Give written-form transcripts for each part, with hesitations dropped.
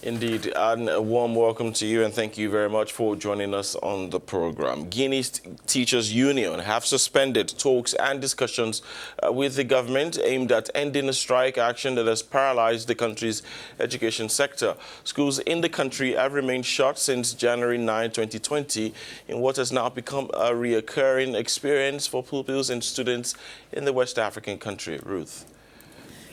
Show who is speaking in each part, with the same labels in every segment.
Speaker 1: Indeed, and a warm welcome to you, and thank you very much for joining us on the program. Guinea's Teachers Union have suspended talks and discussions with the government aimed at ending a strike action that has paralyzed the country's education sector. Schools in the country have remained shut since January 9, 2020, in what has now become a reoccurring experience for pupils and students in the West African country. Ruth.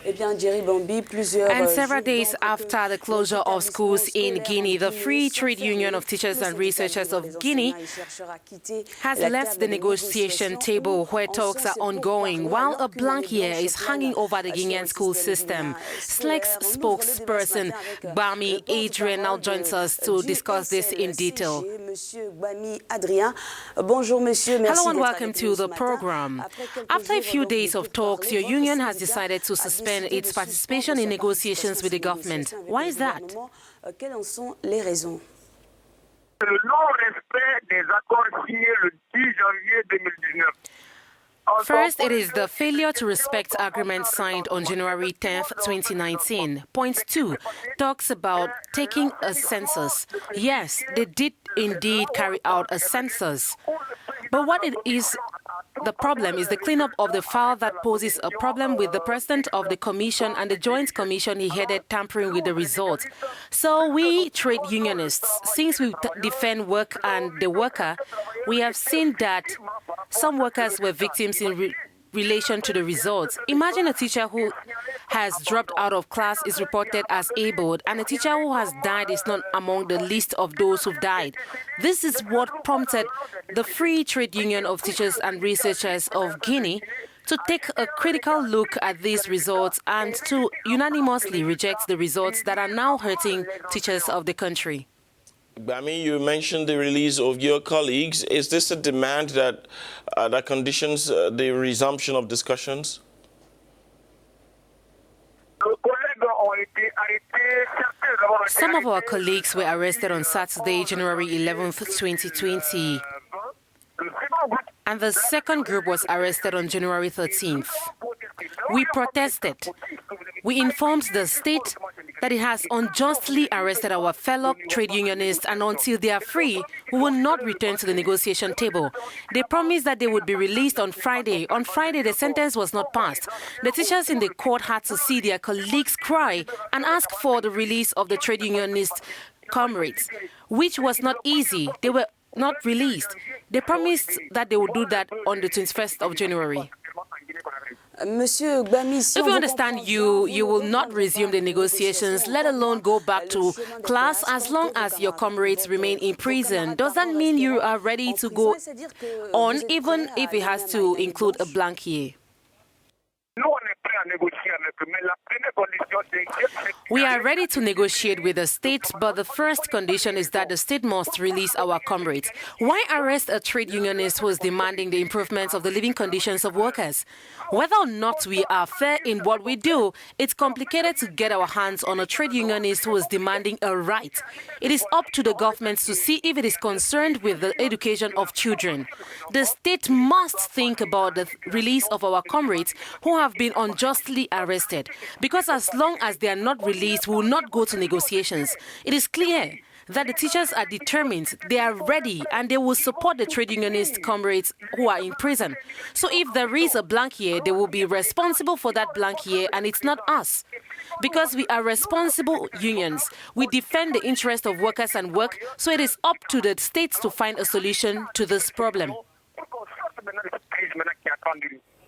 Speaker 2: And several days after the closure of schools in Guinea, the Free Trade Union of Teachers and Researchers of Guinea has left the negotiation table where talks are ongoing, while a blank year is hanging over the Guinean school system. SLEC's spokesperson, Bami Adrian, now joins us to discuss this in detail. Hello and welcome to the program. After a few days of talks, your union has decided to suspend its participation in negotiations with the government. Why is that? First, it is the failure to respect agreements signed on January 10, 2019. Point 2 talks about taking a census. Yes, they did indeed carry out a census. But what it is, the problem is the cleanup of the file that poses a problem with the president of the commission and the joint commission he headed tampering with the results. So we trade unionists, since we defend work and the worker, we have seen that some workers were victims in relation to the results. Imagine a teacher who has dropped out of class is reported as able, and a teacher who has died is not among the list of those who've died. This is what prompted the Free Trade Union of Teachers and Researchers of Guinea to take a critical look at these results and to unanimously reject the results that are now hurting teachers of the country.
Speaker 1: Bami, you mentioned the release of your colleagues. Is this a demand that conditions the resumption of discussions?
Speaker 2: Some of our colleagues were arrested on Saturday, January 11, 2020. And the second group was arrested on January 13th. We protested. We informed the state that it has unjustly arrested our fellow trade unionists, and until they are free, we will not return to the negotiation table. They promised that they would be released on Friday. On Friday, the sentence was not passed. The teachers in the court had to see their colleagues cry and ask for the release of the trade unionist comrades, which was not easy. They were not released. They promised that they would do that on the 21st of January. If we understand you, you will not resume the negotiations, let alone go back to class, as long as your comrades remain in prison. Does that mean you are ready to go on, even if it has to include a blank year? We are ready to negotiate with the state, but the first condition is that the state must release our comrades. Why arrest a trade unionist who is demanding the improvements of the living conditions of workers? Whether or not we are fair in what we do, it's complicated to get our hands on a trade unionist who is demanding a right. It is up to the government to see if it is concerned with the education of children. The state must think about the release of our comrades who have been unjustly arrested, because as long as they are not released, we will not go to negotiations. It is clear that the teachers are determined, they are ready, and they will support the trade unionist comrades who are in prison. So if there is a blank year, they will be responsible for that blank year, and it's not us. Because we are responsible unions, we defend the interest of workers and work, so it is up to the states to find a solution to this problem.